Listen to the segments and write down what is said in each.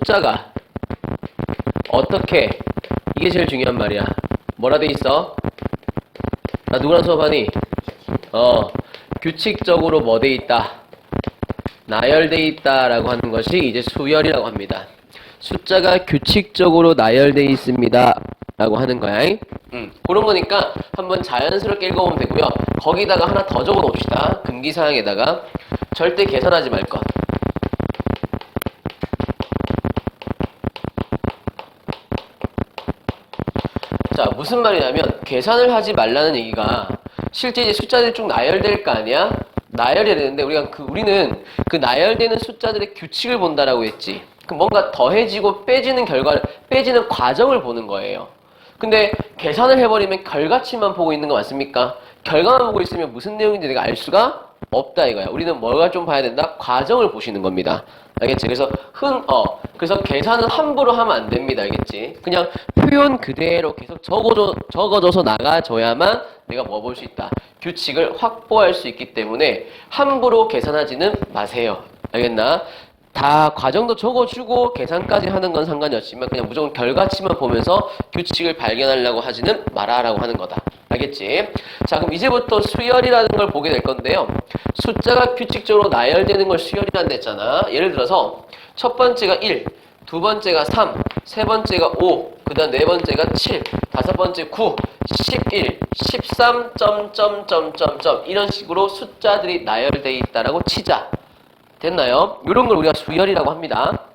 숫자가 어떻게, 이게 제일 중요한 말이야. 뭐라 돼 있어? 나 누구랑 수업하니? 규칙적으로 뭐 돼 있다? 나열돼 있다라고 하는 것이 이제 수열이라고 합니다. 숫자가 규칙적으로 나열돼 있습니다 라고 하는 거야. 그런 거니까 한번 자연스럽게 읽어보면 되고요. 거기다가 하나 더 적어 놓읍시다. 금기사항에다가 절대 계산하지 말 것. 자, 무슨 말이냐면 계산을 하지 말라는 얘기가 실제 이제 숫자들이 쭉 나열될 거 아니야? 나열해야 되는데 우리는 그 나열되는 숫자들의 규칙을 본다라고 했지. 그 뭔가 더해지고 빼지는 빼지는 과정을 보는 거예요. 근데 계산을 해버리면 결과치만 보고 있는 거 맞습니까? 결과만 보고 있으면 무슨 내용인지 내가 알 수가 없다 이거야. 우리는 뭐가 좀 봐야 된다? 과정을 보시는 겁니다. 알겠지? 그래서 그래서 계산은 함부로 하면 안 됩니다. 알겠지? 그냥 표현 그대로 계속 적어줘서 나가줘야만 내가 뭐 볼 수 있다. 규칙을 확보할 수 있기 때문에 함부로 계산하지는 마세요. 알겠나? 다 과정도 적어주고 계산까지 하는 건 상관이 없지만 그냥 무조건 결과치만 보면서 규칙을 발견하려고 하지는 마라라고 하는 거다. 알겠지? 자, 그럼 이제부터 수열이라는 걸 보게 될 건데요. 숫자가 규칙적으로 나열되는 걸 수열이라는 했잖아. 예를 들어서 첫 번째가 1, 두 번째가 3, 세 번째가 5, 그 다음 네 번째가 7, 다섯 번째 9, 11, 13, 이런 식으로 숫자들이 나열되어 있다라고 치자. 됐나요? 이런 걸 우리가 수열이라고 합니다.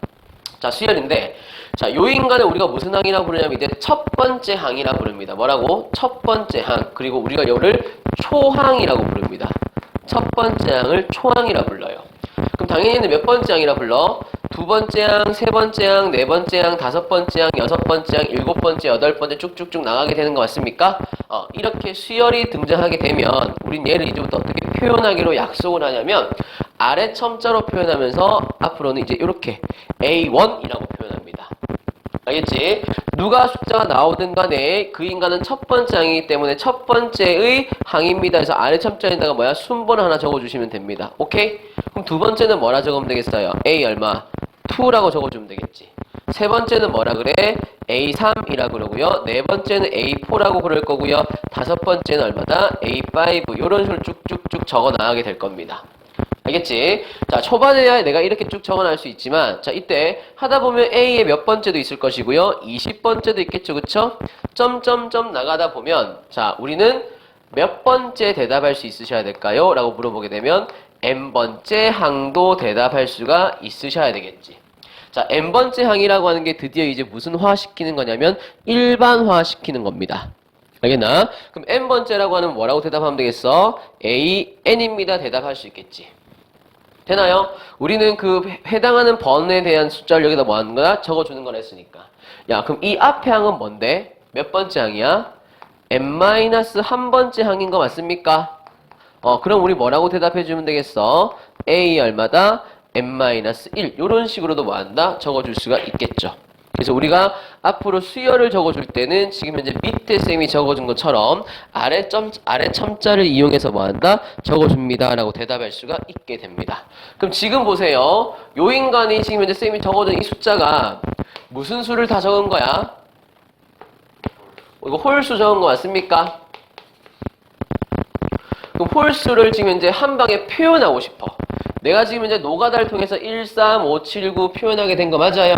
자, 수열인데, 자, 요 인간을 우리가 무슨 항이라고 부르냐면 이제 첫 번째 항이라고 부릅니다. 뭐라고? 첫 번째 항. 그리고 우리가 요를 초항이라고 부릅니다. 첫 번째 항을 초항이라 불러요. 그럼 당연히 얘는 몇 번째 항이라 불러? 두 번째 항, 세 번째 항, 네 번째 항, 다섯 번째 항, 여섯 번째 항, 일곱 번째, 여덟 번째 쭉쭉쭉 나가게 되는 거 맞습니까? 이렇게 수열이 등장하게 되면 우린 얘를 이제부터 어떻게 표현하기로 약속을 하냐면 아래 첨자로 표현하면서 앞으로는 이제 이렇게 A1이라고 표현합니다. 알겠지? 누가 숫자가 나오든 간에 그 인간은 첫 번째 항이기 때문에 첫 번째의 항입니다. 그래서 아래 첨자에다가 뭐야? 순번을 하나 적어주시면 됩니다. 오케이? 그럼 두 번째는 뭐라 적으면 되겠어요? A 얼마? 2라고 적어주면 되겠지. 세 번째는 뭐라 그래? A3이라고 그러고요. 네 번째는 A4라고 그럴 거고요. 다섯 번째는 얼마다? A5 이런 식으로 쭉쭉쭉 적어 나가게 될 겁니다. 알겠지? 자, 초반에야 내가 이렇게 쭉 적어놔할 수 있지만 자, 이때 하다 보면 A의 몇 번째도 있을 것이고요. 20번째도 있겠죠. 그쵸? 점점점 나가다 보면 자, 우리는 몇 번째 대답할 수 있으셔야 될까요? 라고 물어보게 되면 N번째 항도 대답할 수가 있으셔야 되겠지. 자, N번째 항이라고 하는 게 드디어 이제 무슨 화시키는 거냐면 일반화 시키는 겁니다. 알겠나? 그럼 N번째라고 하는 뭐라고 대답하면 되겠어? AN입니다. 대답할 수 있겠지. 되나요? 우리는 그 해당하는 번에 대한 숫자를 여기다 뭐 하는 거야? 적어주는 걸 했으니까. 야, 그럼 이 앞에 항은 뭔데? 몇 번째 항이야? N-1번째 항인 거 맞습니까? 그럼 우리 뭐라고 대답해주면 되겠어? A 얼마다? N-1 이런 식으로도 뭐 한다? 적어줄 수가 있겠죠. 그래서 우리가 앞으로 수열을 적어줄 때는 지금 현재 밑에 쌤이 적어준 것처럼 아래 첨자를 이용해서 뭐 한다? 적어줍니다 라고 대답할 수가 있게 됩니다. 그럼 지금 보세요. 요 인간이 지금 현재 쌤이 적어준 이 숫자가 무슨 수를 다 적은 거야? 이거 홀수 적은 거 맞습니까? 그럼 홀수를 지금 현재 한 방에 표현하고 싶어. 내가 지금 현재 노가다를 통해서 1, 3, 5, 7, 9 표현하게 된 거 맞아요?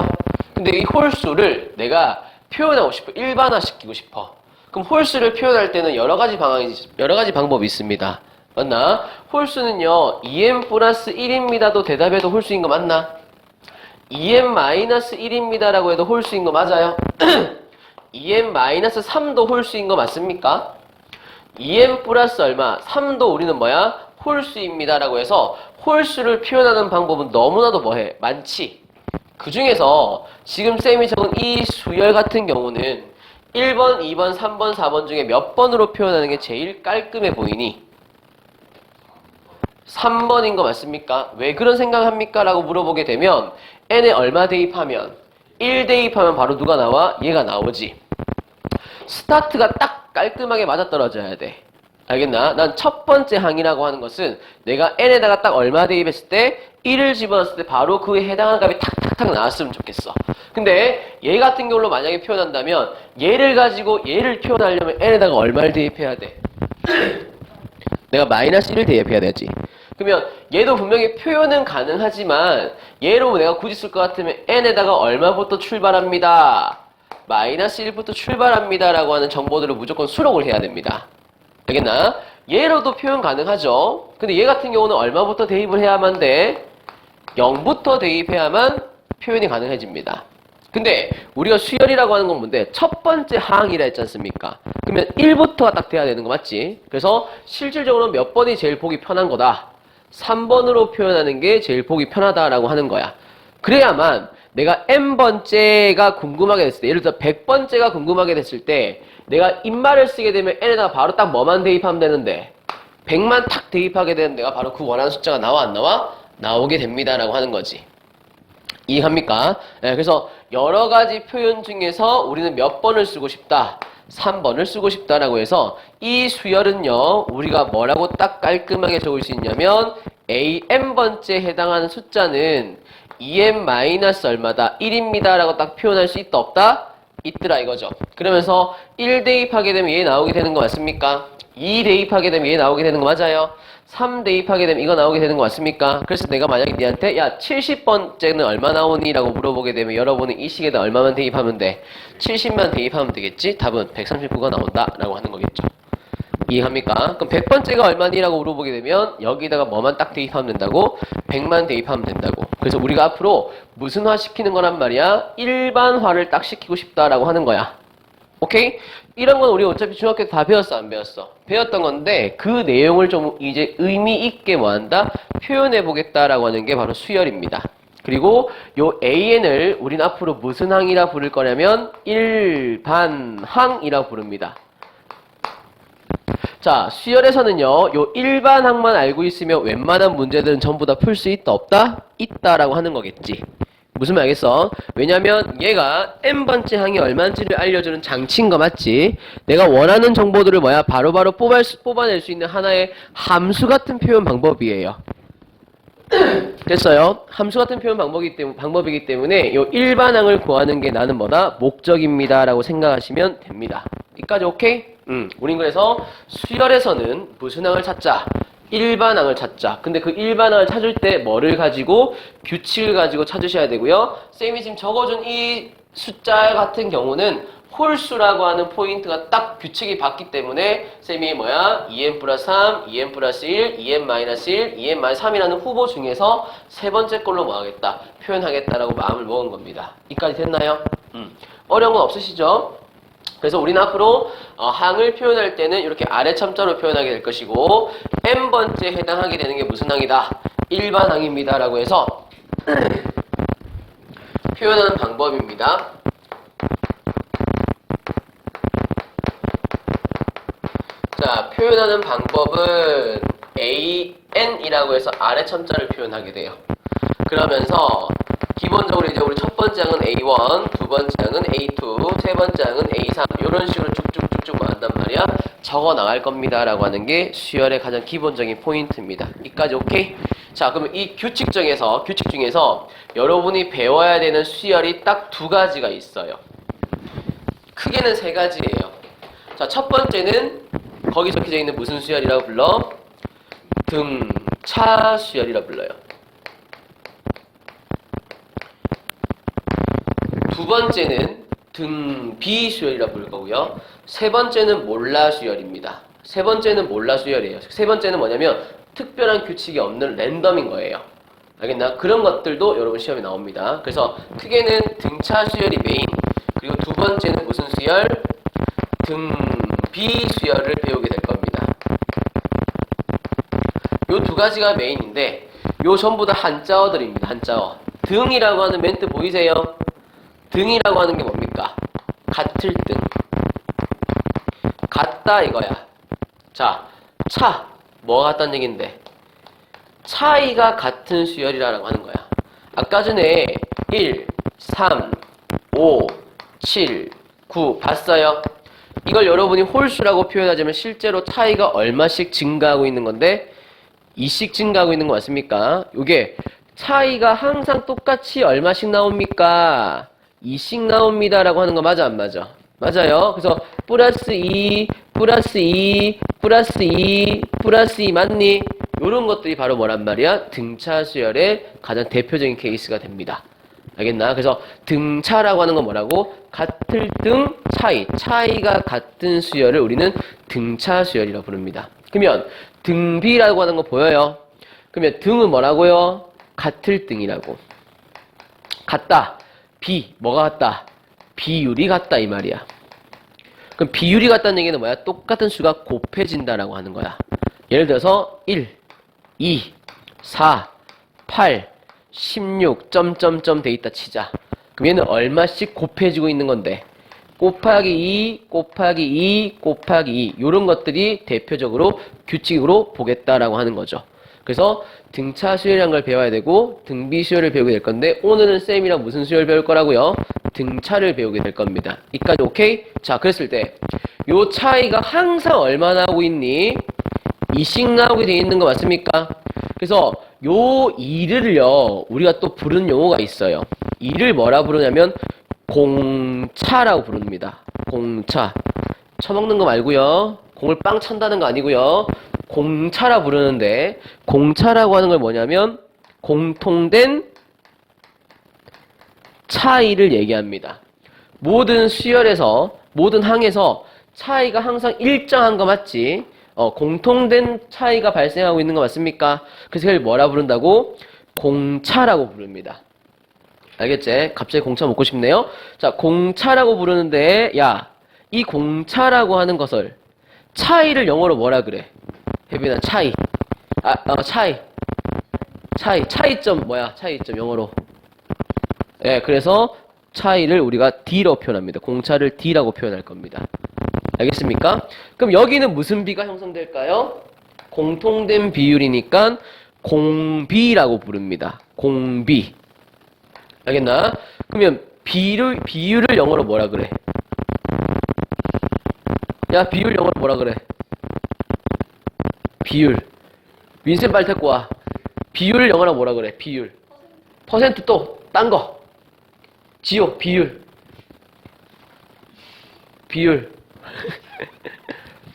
근데 이 홀수를 내가 표현하고 싶어. 일반화시키고 싶어. 그럼 홀수를 표현할 때는 여러 가지 방법이 있습니다. 맞나? 홀수는요, 2n 플러스 1입니다도 대답해도 홀수인 거 맞나? 2n 마이너스 1입니다 라고 해도 홀수인 거 맞아요? 2n 마이너스 3도 홀수인 거 맞습니까? 2n 플러스 얼마? 3도 우리는 뭐야? 홀수입니다 라고 해서 홀수를 표현하는 방법은 너무나도 뭐해? 많지. 그 중에서 지금 쌤이 적은 이 수열 같은 경우는 1번, 2번, 3번, 4번 중에 몇 번으로 표현하는 게 제일 깔끔해 보이니? 3번인 거 맞습니까? 왜 그런 생각합니까? 라고 물어보게 되면 n에 얼마 대입하면? 1 대입하면 바로 누가 나와? 얘가 나오지. 스타트가 딱 깔끔하게 맞아떨어져야 돼. 알겠나? 난 첫 번째 항이라고 하는 것은 내가 n에다가 딱 얼마 대입했을 때 1을 집어넣었을 때 바로 그에 해당하는 값이 탁탁탁 나왔으면 좋겠어. 근데 얘 같은 경우로 만약에 표현한다면 얘를 가지고 얘를 표현하려면 n에다가 얼마를 대입해야 돼? 내가 마이너스 1을 대입해야 되지. 그러면 얘도 분명히 표현은 가능하지만 얘로 내가 굳이 쓸 것 같으면 n에다가 얼마부터 출발합니다. 마이너스 1부터 출발합니다 라고 하는 정보들을 무조건 수록을 해야 됩니다. 알겠나? 얘로도 표현 가능하죠. 근데 얘 같은 경우는 얼마부터 대입을 해야만 돼? 0부터 대입해야만 표현이 가능해집니다. 근데 우리가 수열이라고 하는 건 뭔데? 첫 번째 항이라 했지 않습니까? 그러면 1부터가 딱 돼야 되는 거 맞지? 그래서 실질적으로 몇 번이 제일 보기 편한 거다? 3번으로 표현하는 게 제일 보기 편하다라고 하는 거야. 그래야만 내가 n번째가 궁금하게 됐을 때, 예를 들어 100번째가 궁금하게 됐을 때 내가 인말을 쓰게 되면 n에다가 바로 딱 뭐만 대입하면 되는데 100만 탁 대입하게 되면 내가 바로 그 원하는 숫자가 나와 안 나와? 나오게 됩니다라고 하는 거지. 이해합니까? 네, 그래서 여러 가지 표현 중에서 우리는 몇 번을 쓰고 싶다? 3번을 쓰고 싶다라고 해서 이 수열은요, 우리가 뭐라고 딱 깔끔하게 적을 수 있냐면 n번째 해당하는 숫자는 2n 마이너스 얼마다? 1입니다 라고 딱 표현할 수 있다 없다? 있더라 이거죠. 그러면서 1 대입하게 되면 얘 나오게 되는 거 맞습니까? 2 대입하게 되면 얘 나오게 되는 거 맞아요? 3 대입하게 되면 이거 나오게 되는 거 맞습니까? 그래서 내가 만약에 니한테 야 70번째는 얼마 나오니? 라고 물어보게 되면 여러분은 이 식에다 얼마만 대입하면 돼? 70만 대입하면 되겠지? 답은 139가 나온다 라고 하는 거겠죠. 이해합니까? 그럼 100번째가 얼마니? 라고 물어보게 되면 여기다가 뭐만 딱 대입하면 된다고? 100만 대입하면 된다고. 그래서 우리가 앞으로 무슨 화 시키는 거란 말이야? 일반화를 딱 시키고 싶다라고 하는 거야. 오케이? 이런 건 우리 어차피 중학교 때 다 배웠어, 안 배웠어? 배웠던 건데 그 내용을 좀 이제 의미 있게 뭐 한다? 표현해 보겠다라고 하는 게 바로 수열입니다. 그리고 요 AN을 우린 앞으로 무슨 항이라 부를 거냐면 일반항이라 부릅니다. 자, 수열에서는요, 요 일반항만 알고 있으면 웬만한 문제들은 전부 다 풀 수 있다, 없다? 있다라고 하는 거겠지. 무슨 말 알겠어? 왜냐면 얘가 n번째 항이 얼마인지를 알려주는 장치인 거 맞지? 내가 원하는 정보들을 뭐야? 바로바로 뽑아낼 수 있는 하나의 함수 같은 표현 방법이에요. 됐어요? 함수 같은 표현 방법이기 때문에 요 일반항을 구하는 게 나는 뭐다? 목적입니다 라고 생각하시면 됩니다. 여기까지 오케이? 우린 그래서 수열에서는 무슨 항을 찾자? 일반항을 찾자. 근데 그 일반항을 찾을 때 뭐를 가지고? 규칙을 가지고 찾으셔야 되고요. 쌤이 지금 적어준 이 숫자 같은 경우는 홀수라고 하는 포인트가 딱 규칙이 봤기 때문에 쌤이 뭐야? 2n 플러스 3, 2n 플러스 1, 2n 마이너스 1, 2n 마이너스 3이라는 후보 중에서 세 번째 걸로 뭐 하겠다? 표현하겠다라고 마음을 먹은 겁니다. 이까지 됐나요? 어려운 건 없으시죠? 그래서 우리는 앞으로 항을 표현할 때는 이렇게 아래 첨자로 표현하게 될 것이고 n번째 해당하게 되는 게 무슨 항이다? 일반항입니다 라고 해서 표현하는 방법입니다. 자, 표현하는 방법은 AN이라고 해서 아래 첨자를 표현하게 돼요. 그러면서 기본적으로 이제 우리 첫 번째 항은 A1, 두 번째 항은 A2, 세 번째 항은 A3 이런 식으로 쭉쭉쭉쭉 뭐 한단 말이야? 적어 나갈 겁니다 라고 하는 게 수열의 가장 기본적인 포인트입니다. 이까지 오케이? 자, 그러면 이 규칙 중에서 여러분이 배워야 되는 수열이 딱 두 가지가 있어요. 크게는 세 가지예요. 자, 첫 번째는 거기 적혀져 있는 무슨 수열이라고 불러? 등차 수열이라고 불러요. 두 번째는 등비 수열이라고 부를 거고요. 세 번째는 몰라 수열입니다. 세 번째는 몰라 수열이에요. 세 번째는 뭐냐면 특별한 규칙이 없는 랜덤인 거예요. 알겠나? 그런 것들도 여러분 시험에 나옵니다. 그래서 크게는 등차 수열이 메인, 그리고 두 번째는 무슨 수열? 등비 수열을 배우게 될 겁니다. 요 두 가지가 메인인데 요 전부 다 한자어들입니다. 한자어. 등이라고 하는 멘트 보이세요? 등이라고 하는 게 뭡니까? 같을 등. 같다 이거야. 자, 차. 뭐가 같다는 얘긴데? 차이가 같은 수열이라고 하는 거야. 아까 전에 1, 3, 5, 7, 9 봤어요? 이걸 여러분이 홀수라고 표현하자면 실제로 차이가 얼마씩 증가하고 있는 건데 2씩 증가하고 있는 거 맞습니까? 이게 차이가 항상 똑같이 얼마씩 나옵니까? 2씩 나옵니다 라고 하는 거 맞아 안 맞아? 맞아요. 그래서 플러스 2, 플러스 2, 플러스 2, 플러스 2 맞니? 이런 것들이 바로 뭐란 말이야? 등차 수열의 가장 대표적인 케이스가 됩니다. 알겠나? 그래서 등차라고 하는 건 뭐라고? 같을 등 차이. 차이가 같은 수열을 우리는 등차 수열이라고 부릅니다. 그러면 등비라고 하는 거 보여요? 그러면 등은 뭐라고요? 같을 등이라고. 같다. 비. 뭐가 같다? 비율이 같다 이 말이야. 그럼 비율이 같다는 얘기는 뭐야? 똑같은 수가 곱해진다라고 하는 거야. 예를 들어서 1, 2, 4, 8, 16, 점점점 돼 있다 치자. 그럼 얘는 얼마씩 곱해지고 있는 건데 곱하기 2, 곱하기 2, 곱하기 2 이런 것들이 대표적으로 규칙으로 보겠다라고 하는 거죠. 그래서 등차 수열이라는 걸 배워야 되고 등비 수열을 배우게 될 건데 오늘은 쌤이랑 무슨 수열 배울 거라고요? 등차를 배우게 될 겁니다. 이까지 오케이? 자, 그랬을 때 요 차이가 항상 얼마나 나오고 있니? 2씩 나오게 돼 있는 거 맞습니까? 그래서 요 2를요 우리가 또 부르는 용어가 있어요. 2를 뭐라 부르냐면 공차라고 부릅니다. 공차. 쳐먹는 거 말고요. 공을 빵 찬다는 거 아니고요. 공차라 부르는데 공차라고 하는 걸 뭐냐면 공통된 차이를 얘기합니다. 모든 수열에서 모든 항에서 차이가 항상 일정한 거 맞지? 공통된 차이가 발생하고 있는 거 맞습니까? 그래서 그걸 뭐라 부른다고? 공차라고 부릅니다. 알겠지? 갑자기 공차 먹고 싶네요. 자, 공차라고 부르는데 야, 이 공차라고 하는 것을 차이를 영어로 뭐라 그래? 혜빈아, 차이. 차이점 뭐야? 차이점 영어로. 예, 그래서 차이를 우리가 D로 표현합니다. 공차를 D라고 표현할 겁니다. 알겠습니까? 그럼 여기는 무슨 비가 형성될까요? 공통된 비율이니까 공비라고 부릅니다. 공비. 알겠나? 그러면 비율을 영어로 뭐라 그래? 야, 비율 영어로 뭐라 그래? 비율. 민쌤 빨리 데리고 와. 비율을 영어로 뭐라 그래? 비율. 퍼센트 또 딴 거. 지호 비율. 비율.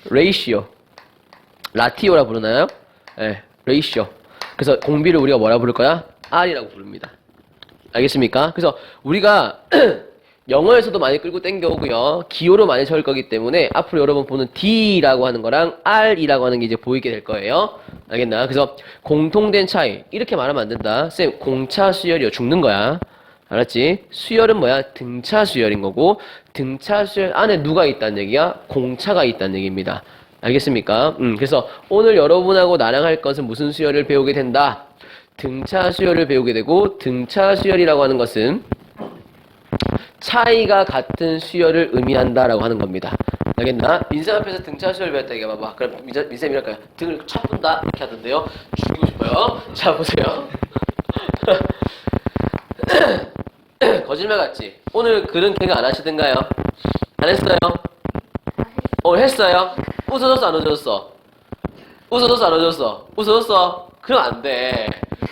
레이시오. 라티오라 부르나요? 네, 레이시오. 그래서 공비를 우리가 뭐라 부를 거야? R이라고 부릅니다. 알겠습니까? 그래서 우리가 영어에서도 많이 끌고 땡겨오고요. 기호로 많이 적을 거기 때문에 앞으로 여러분 보는 D라고 하는 거랑 R이라고 하는 게 이제 보이게 될 거예요. 알겠나? 그래서 공통된 차이. 이렇게 말하면 안 된다. 쌤, 공차 수열이요. 죽는 거야. 알았지? 수열은 뭐야? 등차 수열인 거고 등차 수열 안에 누가 있다는 얘기야? 공차가 있다는 얘기입니다. 알겠습니까? 그래서 오늘 여러분하고 나랑 할 것은 무슨 수열을 배우게 된다? 등차 수열을 배우게 되고 등차 수열이라고 하는 것은 차이가 같은 수열을 의미한다라고 하는 겁니다. 알겠나? 민쌤 앞에서 등차 수열 배웠다 얘기해봐봐. 그럼 민쌤 이럴까요? 등을 차푼다 이렇게 하던데요. 죽이고 싶어요. 자, 보세요. 거짓말 같지? 오늘 글은 개가 안 하시던가요? 안 했어요? 했어요? 웃어줬어 안 웃어줬어? 웃어줬어 안 웃어줬어? 웃어줬어? 그럼 안 돼.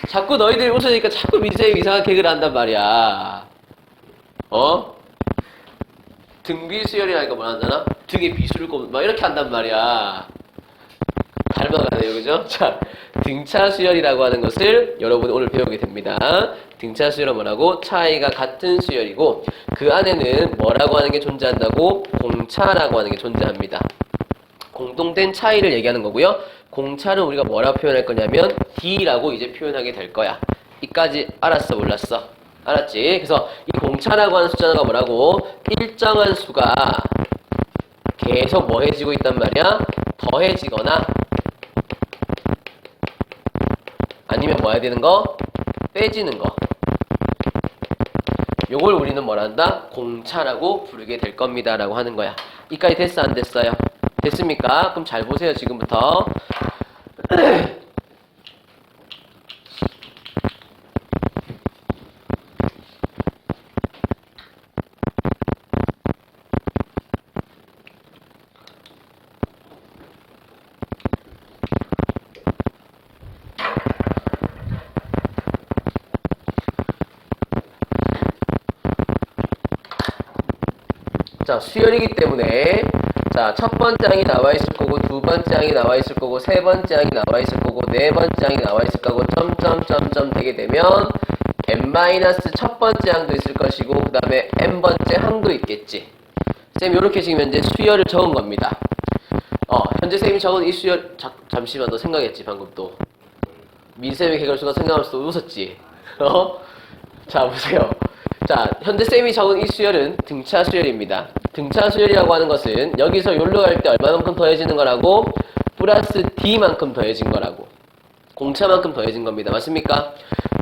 자꾸 너희들이 웃으니까 자꾸 민쌤이 이상한 개그를 한단 말이야. 등비수열이라니까 뭐라 하잖아? 등에 비수를 꼽는 막 이렇게 한단 말이야. 닮아가네요, 그죠? 자, 등차 수열이라고 하는 것을 여러분이 오늘 배우게 됩니다. 등차 수열은 뭐라고? 차이가 같은 수열이고 그 안에는 뭐라고 하는 게 존재한다고? 공차라고 하는 게 존재합니다. 공통된 차이를 얘기하는 거고요. 공차를 우리가 뭐라고 표현할 거냐면 D라고 이제 표현하게 될 거야. 이까지 알았어, 몰랐어? 알았지? 그래서 이 공차라고 하는 숫자가 뭐라고? 일정한 수가 계속 뭐 해지고 있단 말이야? 더해지거나 아니면 뭐 해야 되는 거? 빼지는 거. 요걸 우리는 뭐라 한다? 공차라고 부르게 될 겁니다. 라고 하는 거야. 이까지 됐어? 안 됐어요? 됐습니까? 그럼 잘 보세요. 지금부터. 자, 수열이기 때문에 자, 첫 번째 항이 나와 있을 거고, 두 번째 항이 나와 있을 거고, 세 번째 항이 나와 있을 거고, 네 번째 항이 나와 있을 거고, 점점점점 되게 되면 n 마이너스 첫 번째 항도 있을 것이고, 그 다음에 n 번째 항도 있겠지. 쌤이 이렇게 지금 현재 수열을 적은 겁니다. 현재 쌤이 적은 이 수열, 잠시만, 너 생각했지, 방금 또. 민쌤의 개결수가 생각하면서 또 웃었지. 자, 보세요. 자, 현재 쌤이 적은 이 수열은 등차 수열입니다. 등차 수열이라고 하는 것은 여기서 여기로 갈 때 얼마만큼 더해지는 거라고? 플러스 D만큼 더해진 거라고. 공차만큼 더해진 겁니다. 맞습니까?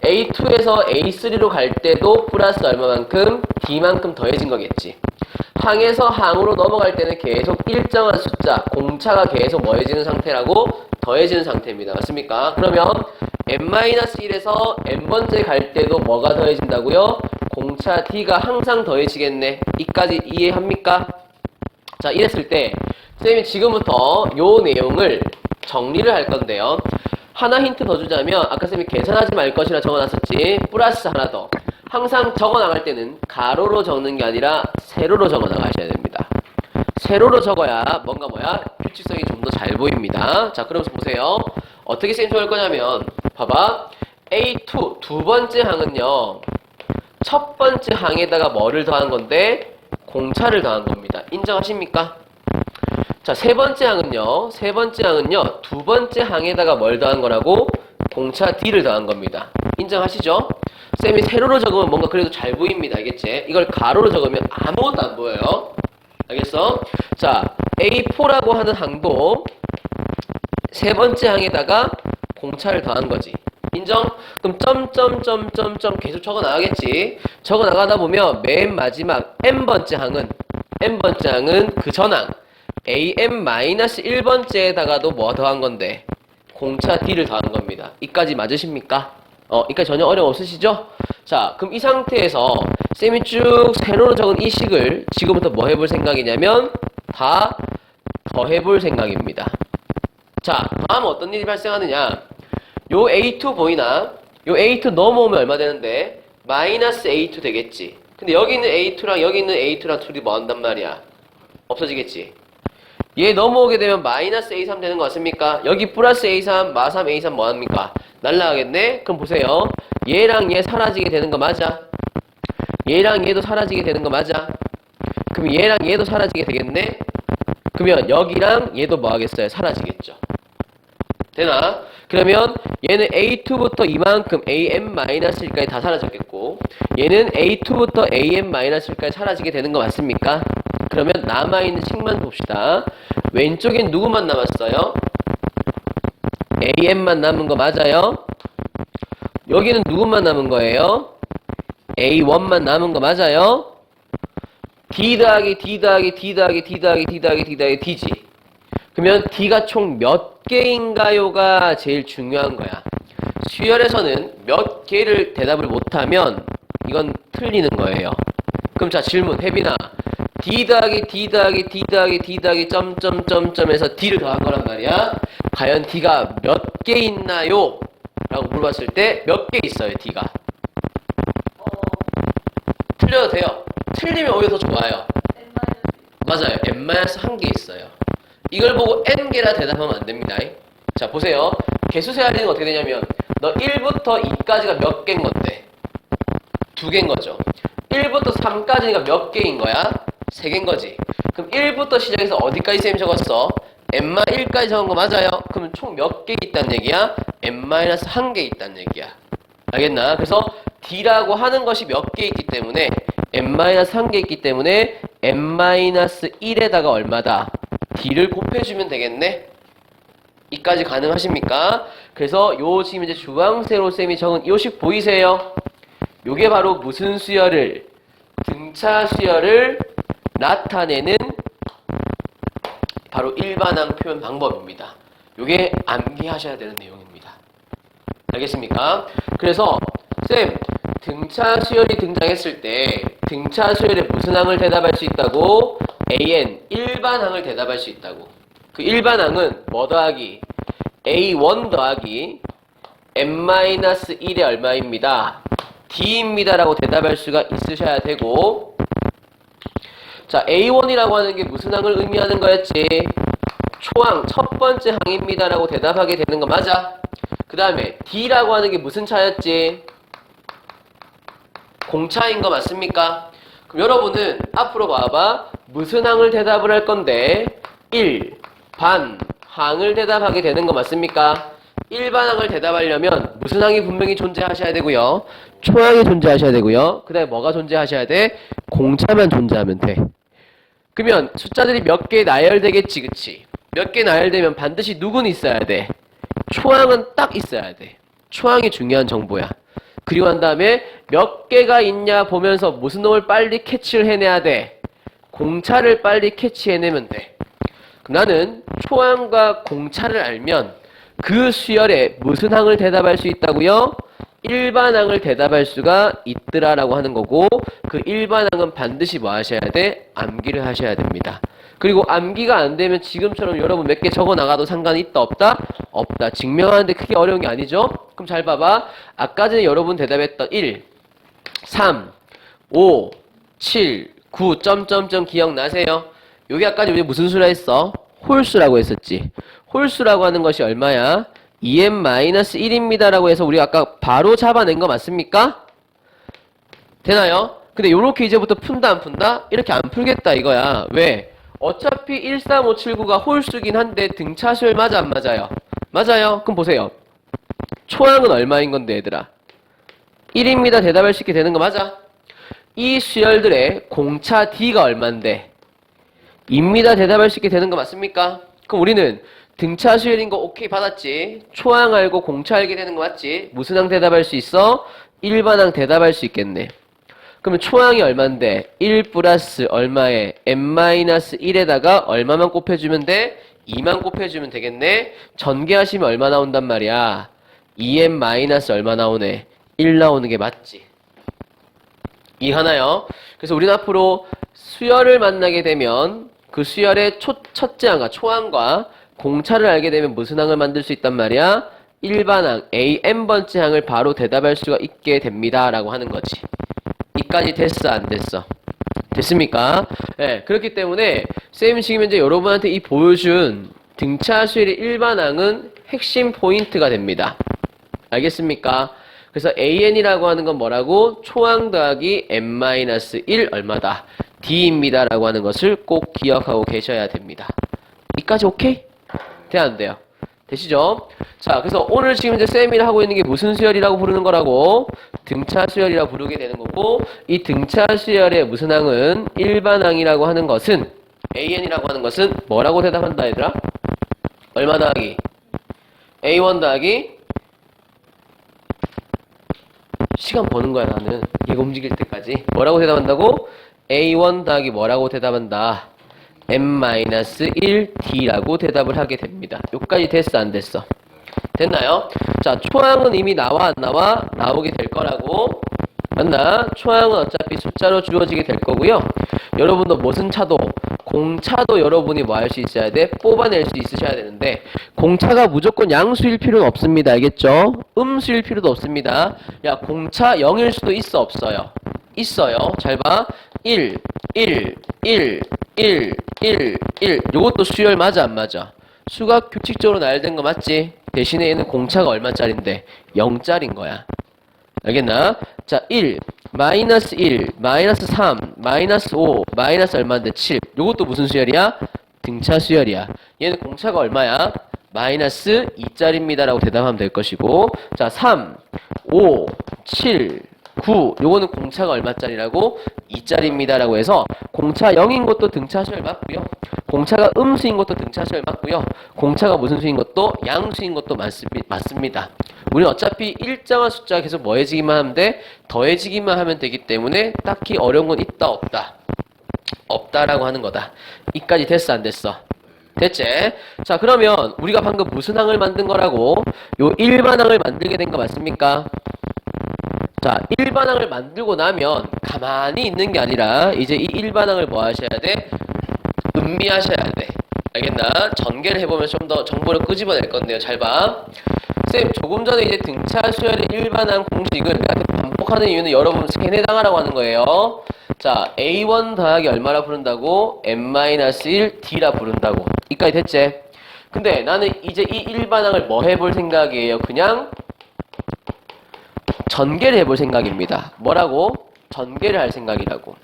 A2에서 A3로 갈 때도 플러스 얼마만큼? D만큼 더해진 거겠지. 항에서 항으로 넘어갈 때는 계속 일정한 숫자, 공차가 계속 뭐해지는 상태라고? 더해지는 상태입니다. 맞습니까? 그러면 n-1에서 n번째 갈 때도 뭐가 더해진다고요? 공차 D가 항상 더해지겠네. 이까지 이해합니까? 자, 이랬을 때 쌤이 지금부터 요 내용을 정리를 할 건데요. 하나 힌트 더 주자면 아까 쌤이 계산하지 말 것이라 적어놨었지. 플러스 하나 더. 항상 적어나갈 때는 가로로 적는 게 아니라 세로로 적어나가셔야 됩니다. 세로로 적어야 뭔가 규칙성이 좀 더 잘 보입니다. 자, 그러면서 보세요. 어떻게 쌤이 적을 거냐면 봐봐. A2 두 번째 항은요. 첫 번째 항에다가 뭐를 더한 건데? 공차를 더한 겁니다. 인정하십니까? 자, 세 번째 항은요. 두 번째 항에다가 뭘 더한 거라고? 공차 D를 더한 겁니다. 인정하시죠? 쌤이 세로로 적으면 뭔가 그래도 잘 보입니다. 알겠지? 이걸 가로로 적으면 아무것도 안 보여요. 알겠어? 자, A4라고 하는 항도 세 번째 항에다가 공차를 더한 거지. 인정? 그럼 점점점점점 계속 적어 나가겠지. 적어 나가다 보면 맨 마지막 n번째 항은 그 전항 am-1번째에다가도 뭐 더한 건데? 공차 D를 더한 겁니다. 이까지 맞으십니까? 이까지 전혀 어려움 없으시죠? 자, 그럼 이 상태에서 쌤이 쭉 세로로 적은 이 식을 지금부터 뭐 해볼 생각이냐면 다 더해볼 생각입니다. 자, 다음 어떤 일이 발생하느냐? 요 A2 보이나? 요 A2 넘어오면 얼마 되는데? 마이너스 A2 되겠지. 근데 여기 있는 A2랑 여기 있는 A2랑 둘이 뭐 한단 말이야? 없어지겠지. 얘 넘어오게 되면 마이너스 A3 되는 거 맞습니까? 여기 플러스 A3, 마삼 A3 뭐 합니까? 날라가겠네? 그럼 보세요. 얘랑 얘 사라지게 되는 거 맞아? 얘랑 얘도 사라지게 되는 거 맞아? 그럼 얘랑 얘도 사라지게 되겠네? 그러면 여기랑 얘도 뭐 하겠어요? 사라지겠죠. 되나? 그러면 얘는 A2부터 이만큼 AM-1까지 다 사라졌겠고 얘는 A2부터 AM-1까지 사라지게 되는 거 맞습니까? 그러면 남아있는 식만 봅시다. 왼쪽엔 누구만 남았어요? AM만 남은 거 맞아요? 여기는 누구만 남은 거예요? A1만 남은 거 맞아요? D 더하기 D 더하기 D 더하기 D 더하기 D 더하기 D 더하기 D지. 그러면 D가 총 몇 개인가요가 제일 중요한 거야. 수열에서는 몇 개를 대답을 못하면 이건 틀리는 거예요. 그럼 자, 질문. 혜빈아, D 더하기 D 더하기 D 더하기 D 더하기 점점점점에서 D를 더한 거란 말이야. 과연 D가 몇 개 있나요? 라고 물어봤을 때 몇 개 있어요, D가? 틀려도 돼요. 틀리면 오히려 더 좋아요. 맞아요. n-1개 있어요. 이걸 보고 n개라 대답하면 안 됩니다. 자, 보세요. 개수세활리는 어떻게 되냐면 너 1부터 2까지가 몇 개인 건데? 2개인 거죠. 1부터 3까지가 몇 개인 거야? 3개인 거지. 그럼 1부터 시작해서 어디까지 쌤이 적었어? n-1까지 적은 거 맞아요? 그러면 총 몇 개 있다는 얘기야? n-1개 있다는 얘기야. 알겠나? 그래서 D라고 하는 것이 몇 개 있기 때문에 n-1개 있기 때문에 n-1에다가 얼마다? D를 곱해주면 되겠네? 이까지 가능하십니까? 그래서 요 지금 이제 주황색으로 쌤이 적은 요식 보이세요? 요게 바로 무슨 수열을? 등차 수열을 나타내는 바로 일반항 표현 방법입니다. 요게 암기하셔야 되는 내용입니다. 알겠습니까? 그래서 쌤, 등차 수열이 등장했을 때 등차 수열에 무슨 항을 대답할 수 있다고? AN, 일반항을 대답할 수 있다고. 그 일반항은 뭐 더하기? A1 더하기 n-1의 얼마입니다? D입니다 라고 대답할 수가 있으셔야 되고, 자, A1이라고 하는 게 무슨 항을 의미하는 거였지? 초항, 첫 번째 항입니다라고 대답하게 되는 거 맞아? 그 다음에 D라고 하는 게 무슨 차였지? 공차인 거 맞습니까? 그럼 여러분은 앞으로 봐봐. 무슨 항을 대답을 할 건데 1반 항을 대답하게 되는 거 맞습니까? 일반 항을 대답하려면 무슨 항이 분명히 존재하셔야 되고요. 초항이 존재하셔야 되고요. 그 다음에 뭐가 존재하셔야 돼? 공차만 존재하면 돼. 그러면 숫자들이 몇 개 나열되겠지, 그치? 몇 개 나열되면 반드시 누구는 있어야 돼? 초항은 딱 있어야 돼. 초항이 중요한 정보야. 그리고 한 다음에 몇 개가 있냐 보면서 무슨 놈을 빨리 캐치를 해내야 돼? 공차를 빨리 캐치해내면 돼. 나는 초항과 공차를 알면 그 수열에 무슨 항을 대답할 수 있다고요? 일반항을 대답할 수가 있더라라고 하는 거고, 그 일반항은 반드시 뭐 하셔야 돼? 암기를 하셔야 됩니다. 그리고 암기가 안 되면 지금처럼 여러분 몇 개 적어 나가도 상관이 있다 없다? 없다. 증명하는데 크게 어려운 게 아니죠? 그럼 잘 봐봐. 아까 전에 여러분 대답했던 1, 3, 5, 7, 9, 점점점 기억나세요? 여기 아까 우리 무슨 수라 했어? 홀수라고 했었지. 홀수라고 하는 것이 얼마야? 2n-1입니다 라고 해서 우리가 아까 바로 잡아낸 거 맞습니까? 되나요? 근데 요렇게 이제부터 푼다 안 푼다? 이렇게 안 풀겠다 이거야. 왜? 어차피 13579가 홀수긴 한데 등차 수열 맞아 안 맞아요? 맞아요. 그럼 보세요. 초항은 얼마인 건데 얘들아? 1입니다 대답할 수 있게 되는 거 맞아? 이 수열들의 공차 D가 얼만데? 2입니다 대답할 수 있게 되는 거 맞습니까? 그럼 우리는 등차 수열인 거 오케이 받았지? 초항 알고 공차 알게 되는 거 맞지? 무슨 항 대답할 수 있어? 일반항 대답할 수 있겠네. 그러면 초항이 얼만데? 1 플러스 얼마에? n-1에다가 얼마만 곱해주면 돼? 2만 곱해주면 되겠네? 전개하시면 얼마 나온단 말이야? 2n- 얼마 나오네? 1 나오는 게 맞지? 이해하나요? 그래서 우리는 앞으로 수열을 만나게 되면 그 수열의 첫째 항과 초항과 공차를 알게 되면 무슨 항을 만들 수 있단 말이야? 일반항, AN번째 항을 바로 대답할 수가 있게 됩니다. 라고 하는 거지. 이까지 됐어, 안 됐어? 됐습니까? 네, 그렇기 때문에 쌤이 지금 현재 여러분한테 이 보여준 등차 수열의 일반항은 핵심 포인트가 됩니다. 알겠습니까? 그래서 AN이라고 하는 건 뭐라고? 초항 더하기 n-1 얼마다? D입니다. 라고 하는 것을 꼭 기억하고 계셔야 됩니다. 이까지 오케이? 돼, 안 돼요? 되시죠? 자, 그래서 오늘 지금 이제 쌤이 하고 있는 게 무슨 수열이라고 부르는 거라고? 등차 수열이라고 부르게 되는 거고, 이 등차 수열의 무슨 항은 일반항이라고 하는 것은, AN이라고 하는 것은 뭐라고 대답한다, 얘들아? 얼마 더하기? A1 더하기? 시간 버는 거야, 나는. 얘가 움직일 때까지. 뭐라고 대답한다고? A1 더하기 뭐라고 대답한다? n-1D라고 대답을 하게 됩니다. 여기까지 됐어, 안 됐어? 됐나요? 자, 초항은 이미 나와, 안 나와? 나오게 될 거라고. 맞나? 초항은 어차피 숫자로 주어지게 될 거고요. 여러분도 무슨 차도, 공차도 여러분이 뭐 할 수 있어야 돼? 뽑아낼 수 있으셔야 되는데, 공차가 무조건 양수일 필요는 없습니다. 알겠죠? 음수일 필요도 없습니다. 야, 공차 0일 수도 있어, 없어요? 있어요. 잘 봐. 1, 1, 1, 1, 1, 1. 요것도 수열 맞아, 안 맞아? 수가 규칙적으로 나열된 거 맞지? 대신에 얘는 공차가 얼마짜린데? 0짜린 거야. 알겠나? 자, 1, 마이너스 1, 마이너스 3, 마이너스 5, 마이너스 얼마인데? 7. 요것도 무슨 수열이야? 등차 수열이야. 얘는 공차가 얼마야? 마이너스 2짜리입니다. 라고 대답하면 될 것이고. 자, 3, 5, 7, 9. 요거는 공차가 얼마짜리라고? 2짜리입니다. 라고 해서 공차 0인 것도 등차 수열 맞고요. 공차가 음수인 것도 등차 수열 맞고요. 공차가 무슨 수인 것도 양수인 것도 맞습니다. 우리는 어차피 일정한 숫자가 계속 뭐해지기만 하면 돼? 더해지기만 하면 되기 때문에 딱히 어려운 건 있다 없다? 없다라고 하는 거다. 이까지 됐어 안 됐어? 됐지? 자, 그러면 우리가 방금 무슨 항을 만든 거라고? 요 일반항을 만들게 된 거 맞습니까? 자, 일반항을 만들고 나면 가만히 있는 게 아니라 이제 이 일반항을 뭐 하셔야 돼? 음미하셔야 돼. 알겠나? 전개를 해보면 좀 더 정보를 끄집어낼 건데요. 잘 봐. 쌤, 조금 전에 이제 등차 수열의 일반항 공식을 반복하는 이유는 여러분 세뇌당하라고 하는 거예요. 자, A1 더하기 얼마라 부른다고? n-1d라 부른다고. 이까지 됐지? 근데 나는 이제 이 일반항을 뭐 해볼 생각이에요? 그냥 전개를 해볼 생각입니다. 뭐라고? 전개를 할 생각이라고.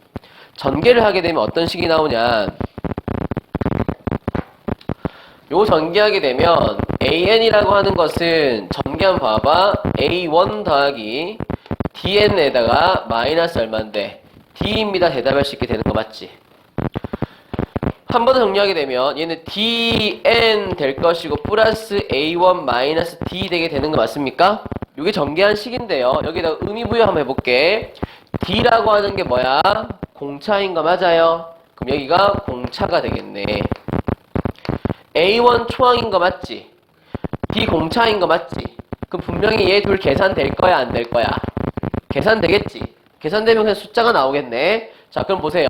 전개를 하게 되면 어떤 식이 나오냐? 요 전개하게 되면 AN이라고 하는 것은 전개한 봐봐. A1 더하기 DN에다가 마이너스 얼마인데? D입니다. 대답할 수 있게 되는 거 맞지? 한 번 더 정리하게 되면 얘는 DN 될 것이고 플러스 A1 마이너스 D 되게 되는 거 맞습니까? 이게 전개한 식인데요. 여기다가 의미 부여 한번 해볼게. D라고 하는 게 뭐야? 공차인 거 맞아요? 그럼 여기가 공차가 되겠네. A1 초항인 거 맞지? D 공차인 거 맞지? 그럼 분명히 얘 둘 계산될 거야, 안 될 거야? 계산되겠지? 계산되면 그냥 숫자가 나오겠네. 자, 그럼 보세요.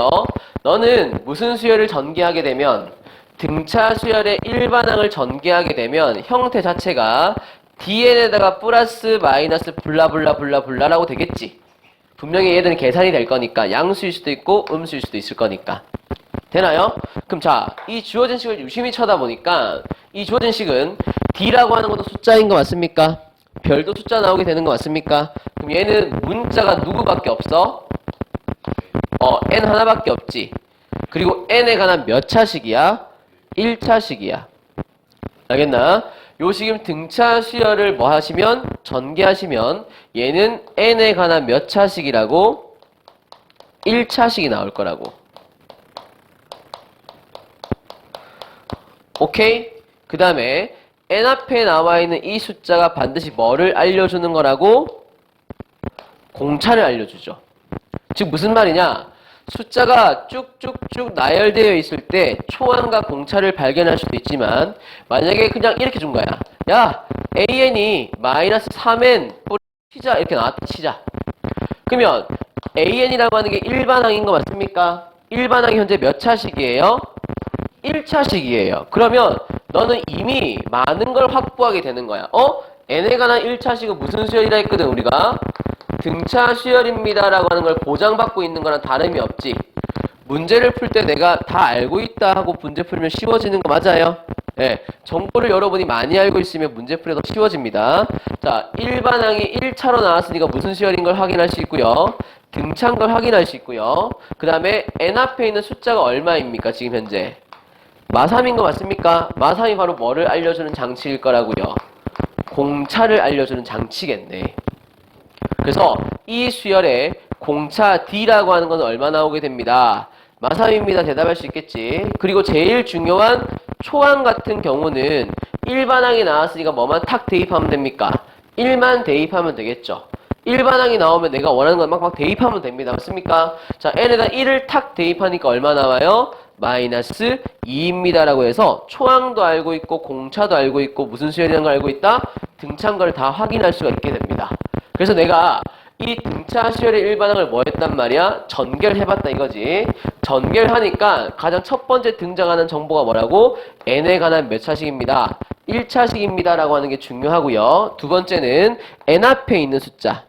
너는 무슨 수열을 전개하게 되면 등차 수열의 일반항을 전개하게 되면 형태 자체가 DN에다가 플러스 마이너스 블라블라블라블라라고 되겠지? 분명히 얘들은 계산이 될 거니까 양수일 수도 있고 음수일 수도 있을 거니까. 되나요? 그럼 자, 이 주어진 식을 유심히 쳐다보니까 이 주어진 식은 D라고 하는 것도 숫자인 거 맞습니까? 별도 숫자 나오게 되는 거 맞습니까? 그럼 얘는 문자가 누구밖에 없어? n 하나밖에 없지. 그리고 n에 관한 몇 차식이야? 1차식이야. 알겠나? 요 식임 등차 수열을 뭐 하시면? 전개하시면 얘는 n에 관한 몇 차식이라고? 1차식이 나올 거라고. 오케이? 그 다음에 n 앞에 나와 있는 이 숫자가 반드시 뭐를 알려주는 거라고? 공차를 알려주죠. 즉 무슨 말이냐? 숫자가 쭉쭉쭉 나열되어 있을 때 초항과 공차를 발견할 수도 있지만 만약에 그냥 이렇게 준 거야. 야, AN이 마이너스 3N 치자 이렇게 나왔다 치자. 그러면 AN이라고 하는 게 일반항인 거 맞습니까? 일반항이 현재 몇 차식이에요? 1차식이에요. 그러면 너는 이미 많은 걸 확보하게 되는 거야. n에 관한 1차식은 무슨 수열이라 했거든 우리가? 등차 수열입니다 라고 하는 걸 보장받고 있는 거랑 다름이 없지. 문제를 풀 때 내가 다 알고 있다 하고 문제 풀면 쉬워지는 거 맞아요? 네, 정보를 여러분이 많이 알고 있으면 문제 풀이 더 쉬워집니다. 자, 일반항이 1차로 나왔으니까 무슨 수열인 걸 확인할 수 있고요. 등차인 걸 확인할 수 있고요. 그 다음에 n 앞에 있는 숫자가 얼마입니까 지금 현재? 마3인 거 맞습니까? 마3이 바로 뭐를 알려주는 장치일 거라고요? 공차를 알려주는 장치겠네. 그래서 이 수열에 공차 D라고 하는 건 얼마 나오게 됩니다. 마3입니다. 대답할 수 있겠지. 그리고 제일 중요한 초항 같은 경우는 일반항이 나왔으니까 뭐만 탁 대입하면 됩니까? 1만 대입하면 되겠죠. 일반항이 나오면 내가 원하는 건 막 대입하면 됩니다. 맞습니까? 자, n에다 1을 탁 대입하니까 얼마 나와요? 마이너스 2입니다. 라고 해서 초항도 알고 있고 공차도 알고 있고 무슨 수열이라는 걸 알고 있다? 등차인 걸 다 확인할 수가 있게 됩니다. 그래서 내가 이 등차 수열의 일반항을 뭐 했단 말이야? 전개를 해봤다 이거지. 전개를 하니까 가장 첫 번째 등장하는 정보가 뭐라고? n에 관한 몇 차식입니다. 1차식입니다. 라고 하는 게 중요하고요. 두 번째는 n 앞에 있는 숫자.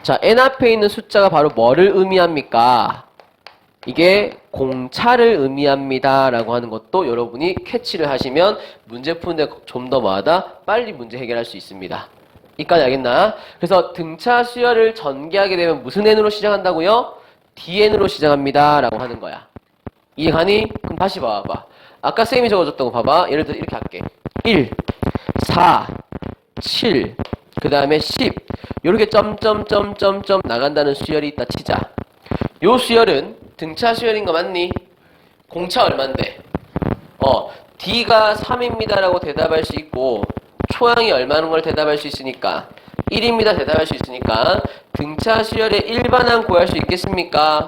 자, n 앞에 있는 숫자가 바로 뭐를 의미합니까? 이게 공차를 의미합니다 라고 하는 것도 여러분이 캐치를 하시면 문제 푸는데 좀 더 뭐하다? 빨리 문제 해결할 수 있습니다. 이까지 알겠나? 그래서 등차 수열을 전개하게 되면 무슨 n으로 시작한다고요? dn으로 시작합니다 라고 하는 거야. 이해가니? 그럼 다시 봐봐. 아까 쌤이 적어줬던 거 봐봐. 예를 들어 이렇게 할게. 1, 4, 7, 그 다음에 10 이렇게 점점점점점 나간다는 수열이 있다 치자. 요 수열은 등차 수열인 거 맞니? 공차 얼만데? D가 3입니다 라고 대답할 수 있고 초항이 얼마인 걸 대답할 수 있으니까 1입니다 대답할 수 있으니까 등차 수열의 일반항 구할 수 있겠습니까?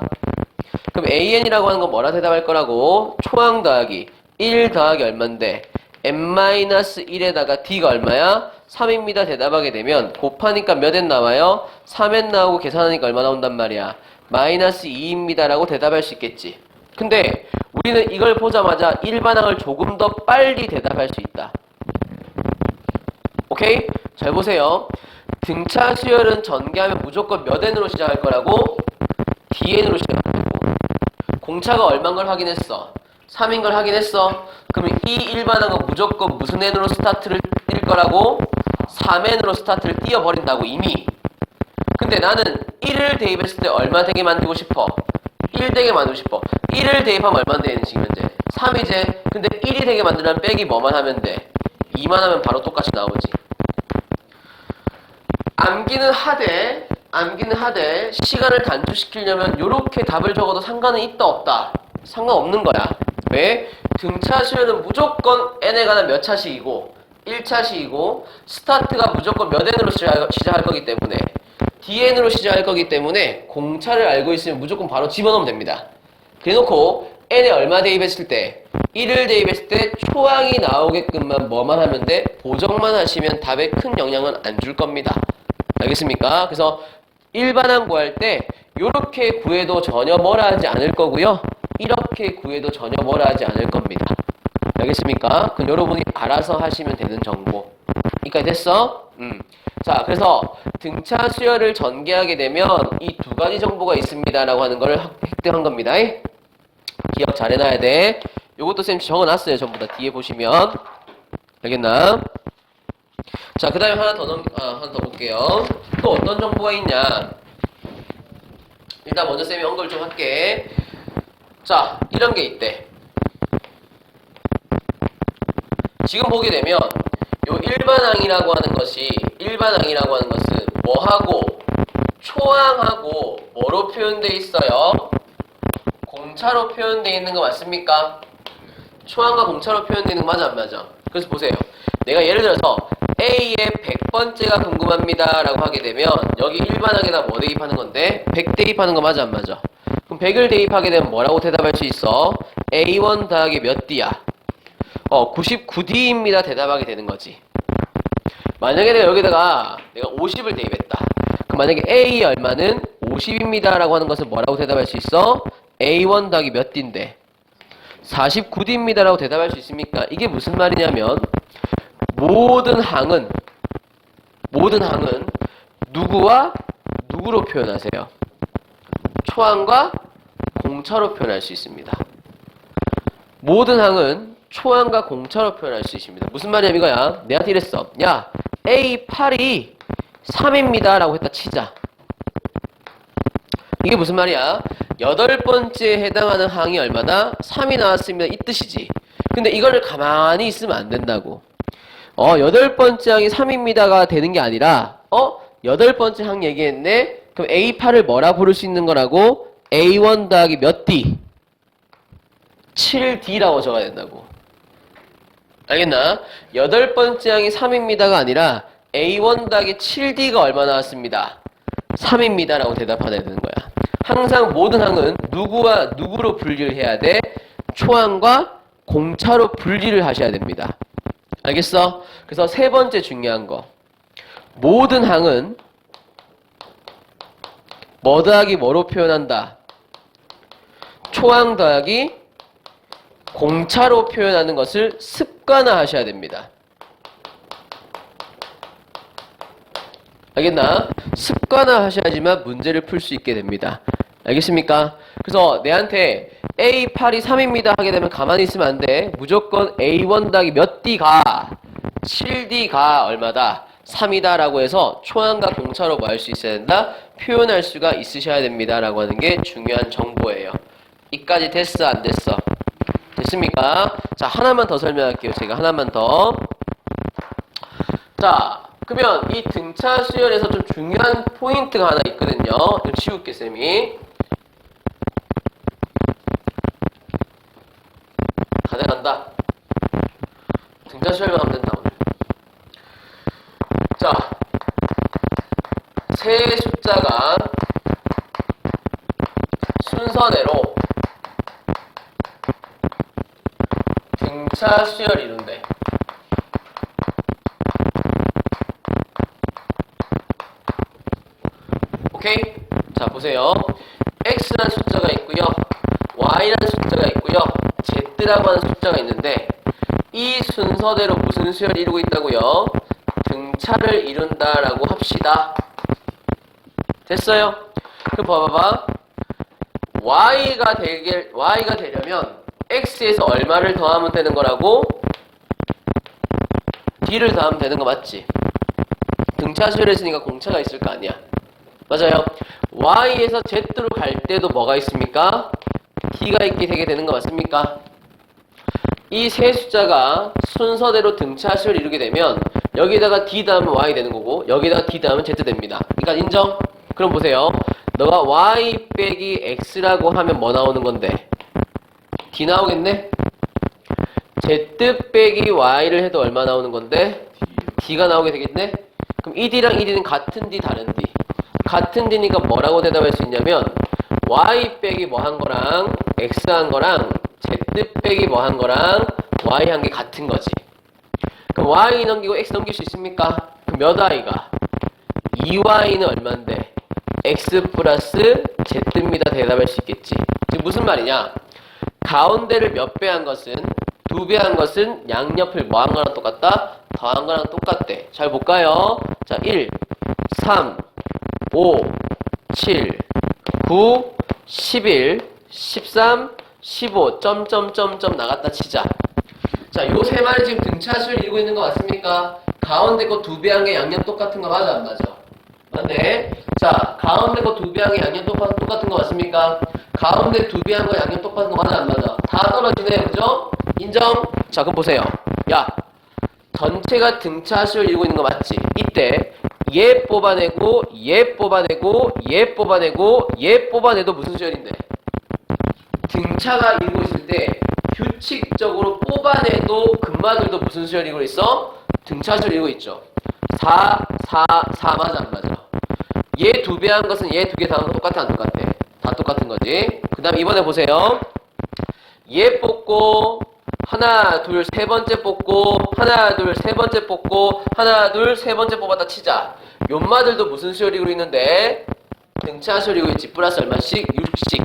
그럼 AN이라고 하는 건 뭐라 대답할 거라고? 초항 더하기 1 더하기 얼만데? n-1에다가 D가 얼마야? 3입니다 대답하게 되면 곱하니까 몇 n 나와요? 3n 나오고 계산하니까 얼마 나온단 말이야? 마이너스 2입니다 라고 대답할 수 있겠지. 근데 우리는 이걸 보자마자 일반항을 조금 더 빨리 대답할 수 있다. 오케이? 잘 보세요. 등차 수열은 전개하면 무조건 몇 n으로 시작할 거라고? dn으로 시작할 거고. 공차가 얼마인 걸 확인했어? 3인 걸 확인했어? 그러면 이 일반한 건 무조건 무슨 n으로 스타트를 뛸 거라고? 3n으로 스타트를 띄워버린다고 이미. 근데 나는 1을 대입했을 때 얼마 되게 만들고 싶어? 1 되게 만들고 싶어. 1을 대입하면 얼마 되는 지금 현재? 3이제. 근데 1이 되게 만들면 빼기 뭐만 하면 돼? 2만 하면 바로 똑같이 나오지. 암기는 하되 시간을 단축시키려면 이렇게 답을 적어도 상관은 있다 없다? 상관없는 거야. 왜? 등차 수열은 무조건 n에 관한 몇 차식이고 1차식이고 스타트가 무조건 몇 n으로 시작할 거기 때문에 dn으로 시작할 거기 때문에 공차를 알고 있으면 무조건 바로 집어넣으면 됩니다. 그래놓고 n에 얼마 대입했을 때 1을 대입했을 때 초항이 나오게끔만 뭐만 하면 돼? 보정만 하시면 답에 큰 영향은 안 줄 겁니다. 알겠습니까? 그래서 일반항 구할 때 이렇게 구해도 전혀 뭐라 하지 않을 거고요. 이렇게 구해도 전혀 뭐라 하지 않을 겁니다. 알겠습니까? 그럼 여러분이 알아서 하시면 되는 정보. 여기까지 됐어? 자, 그래서 등차 수열을 전개하게 되면 이 두 가지 정보가 있습니다라고 하는 걸 획득한 겁니다. 기억 잘 해놔야 돼. 요것도 쌤 적어놨어요. 전부 다 뒤에 보시면. 알겠나? 자, 그 다음에 하나 더 볼게요. 또 어떤 정보가 있냐? 일단 먼저 쌤이 언급을 좀 할게. 자, 이런 게 있대. 지금 보게 되면 요 일반항이라고 하는 것은 뭐하고 초항하고 뭐로 표현되어 있어요? 공차로 표현되어 있는 거 맞습니까? 초항과 공차로 표현되어 있는 거 맞아 안 맞아? 그래서 보세요. 내가 예를 들어서 A의 100번째가 궁금합니다 라고 하게 되면 여기 일반항에다 뭐 대입하는 건데? 100 대입하는 거 맞아 안 맞아? 그럼 100을 대입하게 되면 뭐라고 대답할 수 있어? A1 더하기 몇 D야? 99D입니다 대답하게 되는 거지. 만약에 내가 여기다가 내가 50을 대입했다. 그럼 만약에 A 얼마는 50입니다 라고 하는 것을 뭐라고 대답할 수 있어? A1 더하기 몇 D인데? 49D입니다 라고 대답할 수 있습니까? 이게 무슨 말이냐면 모든 항은 누구와 누구로 표현하세요? 초항과 공차로 표현할 수 있습니다. 모든 항은 초항과 공차로 표현할 수 있습니다. 무슨 말이냐면 이거야. 내한테 이랬어. 야, A8이 3입니다 라고 했다 치자. 이게 무슨 말이야? 8번째에 해당하는 항이 얼마다? 3이 나왔습니다. 이 뜻이지. 근데 이거를 가만히 있으면 안 된다고. 8번째 항이 3입니다가 되는 게 아니라 8번째 항 얘기했네? 그럼 A8을 뭐라 부를 수 있는 거라고? A1 더하기 몇 D? 7D라고 적어야 된다고. 알겠나? 8번째 항이 3입니다가 아니라 A1 더하기 7D가 얼마 나왔습니다? 3입니다 라고 대답하셔야 되는 거야. 항상 모든 항은 누구와 누구로 분리를 해야 돼? 초항과 공차로 분리를 하셔야 됩니다. 알겠어? 그래서 세 번째 중요한 거. 모든 항은 뭐 더하기 뭐로 표현한다? 초항 더하기 공차로 표현하는 것을 습관화 하셔야 됩니다. 알겠나? 습관화 하셔야지만 문제를 풀 수 있게 됩니다. 알겠습니까? 그래서 내한테 A8이 3입니다 하게 되면 가만히 있으면 안 돼. 무조건 A1 더하기 몇 D가 7D가 얼마다? 3이다 라고 해서 초항과 공차로 뭐 할 수 있어야 된다? 표현할 수가 있으셔야 됩니다 라고 하는 게 중요한 정보예요. 이까지 됐어 안 됐어? 됐습니까? 자, 하나만 더 설명할게요. 제가 하나만 더. 자, 그러면 이 등차 수열에서 좀 중요한 포인트가 하나 있거든요. 좀 치울게 쌤이. 다 돼간다. 등차 수열만 하면 된다 오늘. 자, 세 숫자가 순서대로 등차 수열 이룬대. 오케이? 자, 보세요. X라는 숫자가 있고요. Y라는 숫자가 있고요. Z라고 하는 숫자가 있는데 이 순서대로 무슨 수열을 이루고 있다고요? 등차 등차를 이룬다라고 합시다. 됐어요? 그럼 봐봐봐. y가 되려면 x에서 얼마를 더하면 되는 거라고? d를 더하면 되는 거 맞지? 등차수열 했으니까 공차가 있을 거 아니야. 맞아요. y에서 z로 갈 때도 뭐가 있습니까? d가 있게 되게 되는 거 맞습니까? 이 세 숫자가 순서대로 등차수열을 이루게 되면 여기다가 d 다음은 y 되는 거고 여기다가 d 다음은 z 됩니다. 그러니까 인정? 그럼 보세요. 너가 y 빼기 x라고 하면 뭐 나오는 건데? d 나오겠네? z 빼기 y를 해도 얼마 나오는 건데? d가 나오게 되겠네? 그럼 이 d랑 이 d는 같은 d 다른 d. 같은 d니까 뭐라고 대답할 수 있냐면 y 빼기 뭐 한 거랑 x 한 거랑 z 빼기 뭐 한 거랑 y 한 게 같은 거지. 그럼 y 넘기고 x 넘길 수 있습니까? 그럼 몇 y가? 2y는 얼만데? x 플러스 z입니다. 대답할 수 있겠지. 지금 무슨 말이냐? 가운데를 몇 배 한 것은 2배 한 것은 양옆을 뭐 한 거랑 똑같다? 더한 거랑 똑같대. 잘 볼까요? 자, 1, 3, 5, 7, 9, 11, 13, 15, 점점점점 나갔다 치자. 자, 요 세 마리 지금 등차수를 이루고 있는 거 맞습니까? 가운데 거 2배 한 게 양옆 똑같은 거 맞아, 안 맞아? 맞네. 자, 가운데 거 2배 한 게 양옆 똑같은 거 맞습니까? 가운데 2배 한 거 양옆 똑같은 거 맞아, 안 맞아? 다 떨어지네, 그죠? 인정? 자, 그럼 보세요. 야, 전체가 등차수를 이루고 있는 거 맞지? 이때 얘 뽑아내고 얘 뽑아내고 얘 뽑아내고 얘 뽑아내도 무슨 수열인데? 등차가 이루고 있을 때 규칙적으로 뽑아내도 금마들도 무슨 수열 이루고 있어? 등차수를 이루고 있죠. 4, 4, 4 맞아 안 맞아? 얘 2배 한 것은 얘 2개 더한 거 똑같아 안 똑같아? 다 똑같은 거지. 그 다음에 이번에 보세요. 얘 뽑고 하나 둘 세 번째 뽑고 하나 둘 세 번째 뽑고 하나 둘 세 번째 뽑았다 치자. 요마들도 무슨 수열이 이루고 있는데? 등차 수열이 이루고 있지. 플러스 얼마씩? 6씩.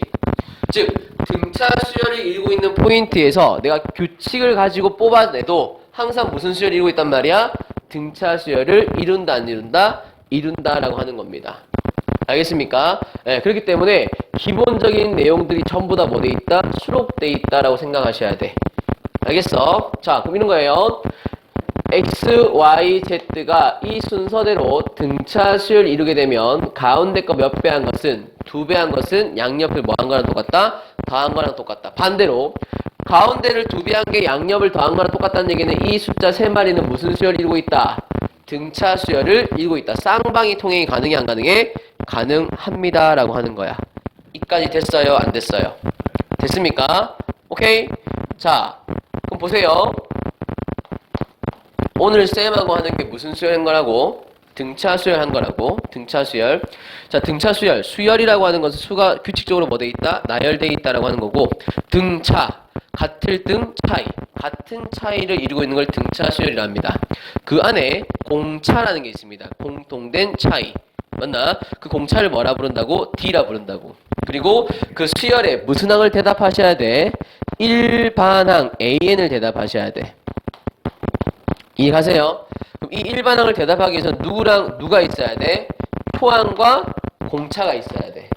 즉 등차 수열이 이루고 있는 포인트에서 내가 규칙을 가지고 뽑아내도 항상 무슨 수열이 이루고 있단 말이야? 등차 수열을 이룬다 안 이룬다? 이룬다라고 하는 겁니다. 알겠습니까? 네, 그렇기 때문에 기본적인 내용들이 전부 다 뭐 돼 있다? 수록돼 있다라고 생각하셔야 돼. 알겠어? 자, 그럼 이런 거예요. x, y, z가 이 순서대로 등차수열을 이루게 되면 가운데 거 몇 배 한 것은 2배 한 것은 양옆을 뭐 한 거랑 똑같다? 더한 거랑 똑같다. 반대로 가운데를 2배 한 게 양옆을 더한 거랑 똑같다는 얘기는 이 숫자 3마리는 무슨 수열을 이루고 있다? 등차 수열을 이루고 있다. 쌍방이 통행이 가능해 안 가능해? 가능합니다 라고 하는 거야. 이까지 됐어요? 안 됐어요? 됐습니까? 오케이? 자, 그럼 보세요. 오늘 쌤하고 하는 게 무슨 수열인 거라고? 등차 수열 한 거라고. 등차 수열. 자, 등차 수열. 수열이라고 하는 것은 수가 규칙적으로 뭐 돼 있다? 나열돼 있다라고 하는 거고, 등차. 같을 등 차이. 같은 차이를 이루고 있는 걸 등차 수열이라 합니다. 그 안에 공차라는 게 있습니다. 공통된 차이. 맞나? 그 공차를 뭐라 부른다고? D라 부른다고. 그리고 그 수열에 무슨 항을 대답하셔야 돼? 일반항 AN을 대답하셔야 돼. 이해가세요? 그럼 이 일반항을 대답하기 위해서는 누가 있어야 돼? 초항과 공차가 있어야 돼.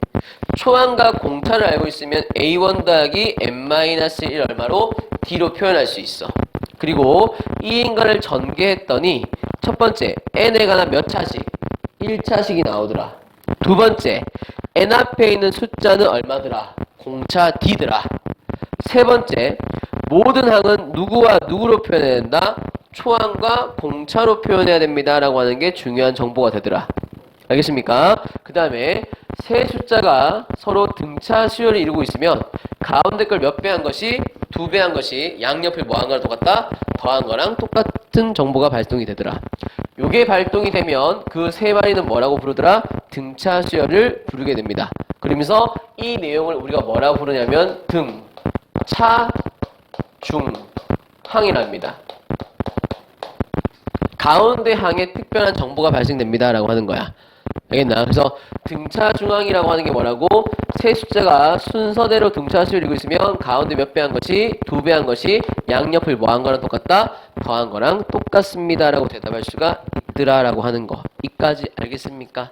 초항과 공차를 알고 있으면 A1 더하기 N-1 얼마로? D로 표현할 수 있어. 그리고 이 인간을 전개했더니 첫 번째, N에 관한 몇 차식? 1차식이 나오더라. 두 번째, N 앞에 있는 숫자는 얼마더라? 공차 D더라. 세 번째, 모든 항은 누구와 누구로 표현해야 된다? 초항과 공차로 표현해야 됩니다 라고 하는 게 중요한 정보가 되더라. 알겠습니까? 그 다음에 세 숫자가 서로 등차 수열을 이루고 있으면 가운데 걸 몇 배 한 것이 2배 한 것이 양옆을 뭐 한 거랑 똑같다? 더한 거랑 똑같은 정보가 발동이 되더라. 요게 발동이 되면 그 세 마리는 뭐라고 부르더라? 등차 수열을 부르게 됩니다. 그러면서 이 내용을 우리가 뭐라고 부르냐면 등, 차, 중, 항이랍니다. 가운데 항에 특별한 정보가 발생됩니다 라고 하는 거야. 알겠나? 그래서 등차 중항이라고 하는 게 뭐라고? 세 숫자가 순서대로 등차 수열을 이루고 있으면 가운데 몇 배 한 것이 2배 한 것이 양옆을 뭐 한 거랑 똑같다? 더한 거랑 똑같습니다 라고 대답할 수가 있다. 있더라라고 하는 거. 이까지 알겠습니까?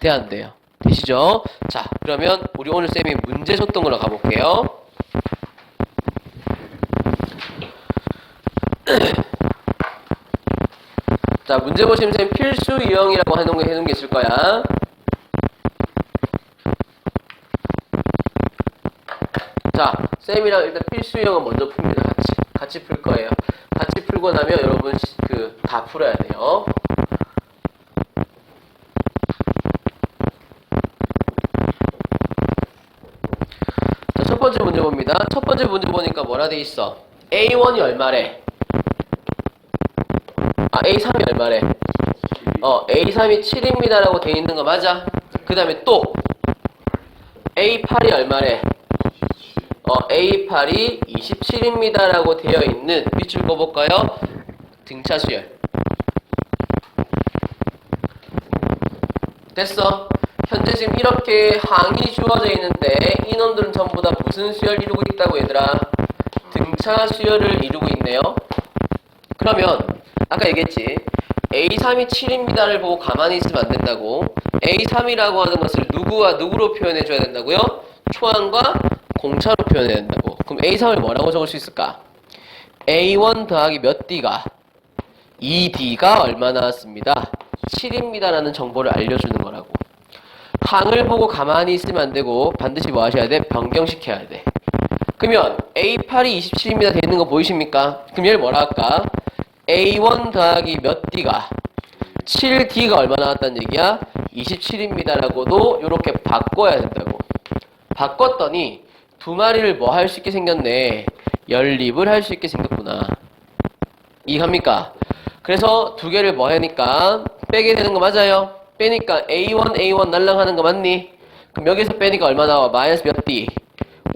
돼, 안 돼요? 되시죠? 자, 그러면 우리 오늘 쌤이 문제 줬던 걸로 가볼게요. 자, 문제 보시면 쌤 필수 유형이라고 해놓은 게 있을 거야. 자, 쌤이랑 일단 필수 유형은 먼저 풉니다. 같이 풀 거예요. 같이 풀고 나면 여러분 다 풀어야 돼요. 자, 첫 번째 문제 봅니다. 첫 번째 문제 보니까 뭐라 돼 있어? A1이 얼마래? A3이 얼마래? A3이 7입니다라고 돼 있는 거 맞아? 그 다음에 또 A8이 얼마래? A8이 27입니다라고 되어 있는 밑줄 꺼볼까요? 등차 수열. 됐어? 현재 지금 이렇게 항이 주어져 있는데 인원들은 전부 다 무슨 수열을 이루고 있다고 얘들아? 등차 수열을 이루고 있네요. 그러면 아까 얘기했지. A3이 7입니다를 보고 가만히 있으면 안 된다고. A3이라고 하는 것을 누구와 누구로 표현해 줘야 된다고요? 초항과 공차로 표현해야 된다고. 그럼 A3을 뭐라고 적을 수 있을까? A1 더하기 몇 D가? 2D가 얼마 나왔습니다. 7입니다 라는 정보를 알려주는 거라고. 항을 보고 가만히 있으면 안 되고 반드시 뭐 하셔야 돼? 변경시켜야 돼. 그러면 A8이 27입니다 되어 있는 거 보이십니까? 그럼 얘를 뭐라 할까? A1 더하기 몇 D가? 7D가 얼마 나왔다는 얘기야? 27입니다 라고도 이렇게 바꿔야 된다고. 바꿨더니 두 마리를 뭐 할 수 있게 생겼네. 연립을 할 수 있게 생겼구나. 이해합니까? 그래서 두 개를 뭐 하니까 빼게 되는 거 맞아요? 빼니까 A1 날라가는 거 맞니? 그럼 여기서 빼니까 얼마 나와? 마이너스 몇 D?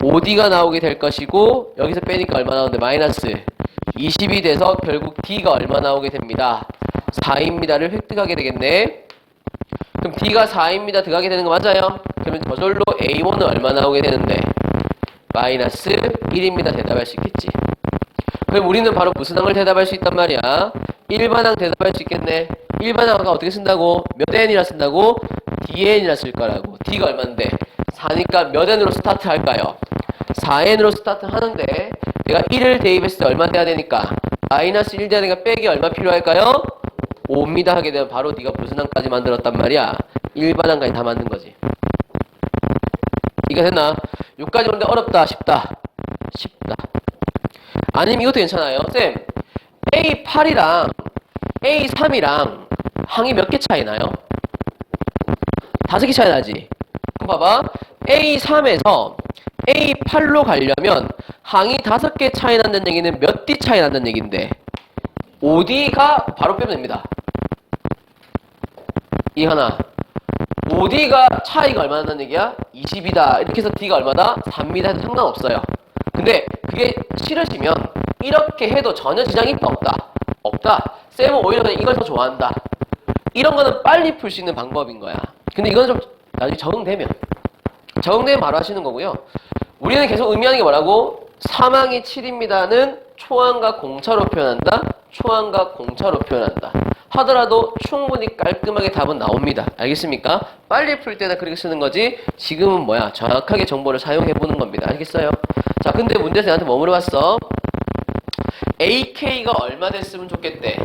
5D가 나오게 될 것이고 여기서 빼니까 얼마 나오는데? 마이너스 20이 돼서 결국 D가 얼마 나오게 됩니다. 4입니다를 획득하게 되겠네. 그럼 D가 4입니다 들어가게 되는 거 맞아요? 그러면 저절로 A1은 얼마 나오게 되는데? 마이너스 1입니다 대답할 수 있겠지. 그럼 우리는 바로 무슨 항을 대답할 수 있단 말이야? 일반항 대답할 수 있겠네. 일반항 아까 어떻게 쓴다고? 몇 n이라 쓴다고? dn이라 쓸 거라고. d가 얼만데? 4니까 몇 n으로 스타트 할까요? 4n으로 스타트 하는데 내가 1을 대입했을 때 얼마 돼야 되니까? 마이너스 1 돼야 되니까 빼기 얼마 필요할까요? 5입니다 하게 되면 바로 네가 무슨 항까지 만들었단 말이야? 일반항까지 다 만든 거지. 이거 됐나? 여기까지 오는데 어렵다, 쉽다? 쉽다. 아니면 이것도 괜찮아요. 쌤, A8이랑 A3이랑 항이 몇 개 차이 나요? 5개 차이 나지? 그럼 봐봐. A3에서 A8로 가려면 항이 5개 차이 난다는 얘기는 몇 D 차이 난다는 얘기인데 5D가 바로 빼면 됩니다. 이 하나. 5D가 차이가 얼마 난다는 얘기야? 20이다. 이렇게 해서 D가 얼마다? 3이다 해도 상관없어요. 근데 그게 싫으시면 이렇게 해도 전혀 지장이 있다 없다? 없다. 쌤은 오히려 그냥 이걸 더 좋아한다. 이런 거는 빨리 풀 수 있는 방법인 거야. 근데 이건 좀 나중에 적응되면 바로 하시는 거고요. 우리는 계속 의미하는 게 뭐라고? 사망이 7입니다는 초항과 공차로 표현한다. 초항과 공차로 표현한다. 하더라도 충분히 깔끔하게 답은 나옵니다. 알겠습니까? 빨리 풀 때나 그렇게 쓰는 거지 지금은 뭐야? 정확하게 정보를 사용해 보는 겁니다. 알겠어요? 자, 근데 문제에서 나한테 뭐 물어봤어? AK가 얼마 됐으면 좋겠대?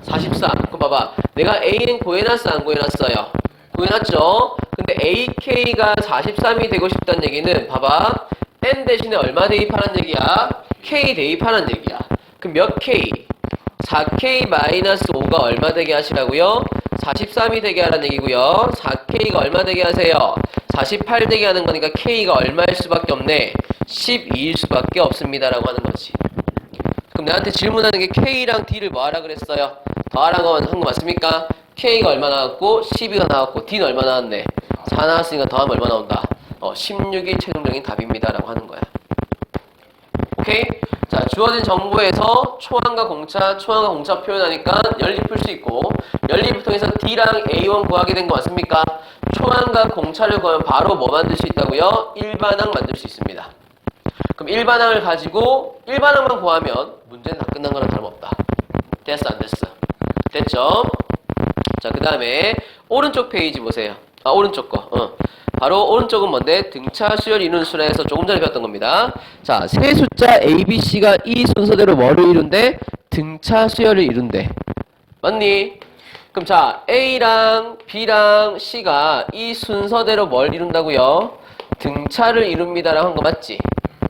44. 그럼 봐봐. 내가 A는 구해놨어 안 구해놨어요? 구해놨죠? 근데 AK가 43이 되고 싶다는 얘기는 봐봐. N 대신에 얼마 대입하라는 얘기야? K 대입하라는 얘기야. 그럼 몇 K? 4K-5가 얼마 되게 하시라고요? 43이 되게 하라는 얘기고요. 4K가 얼마 되게 하세요? 48 되게 하는 거니까 K가 얼마일 수밖에 없네? 12일 수밖에 없습니다라고 하는 거지. 그럼 나한테 질문하는 게 K랑 D를 뭐 하라 그랬어요? 더하라고 한 거 맞습니까? K가 얼마 나왔고 12가 나왔고 D는 얼마 나왔네? 4 나왔으니까 더하면 얼마 나온다? 16이 최종적인 답입니다라고 하는 거야. 오케이? 자, 주어진 정보에서 초항과 공차 표현하니까 연립 풀 수 있고 연립을 통해서 D랑 A1 구하게 된 거 맞습니까? 초항과 공차를 구하면 바로 뭐 만들 수 있다고요? 일반항 만들 수 있습니다. 그럼 일반항을 가지고 일반항만 구하면 문제는 다 끝난 거랑 다름없다. 됐어 안 됐어? 됐죠? 자, 그 다음에 오른쪽 페이지 보세요. 아, 오른쪽 거. 바로 오른쪽은 뭔데? 등차 수열을 이루는 수라에서 조금 전에 배웠던 겁니다. 자, 세 숫자 A, B, C가 이 순서대로 뭐를 이룬대? 등차 수열을 이룬대. 맞니? 그럼 자, A랑 B랑 C가 이 순서대로 뭘 이룬다고요? 등차를 이룹니다라고 한 거 맞지?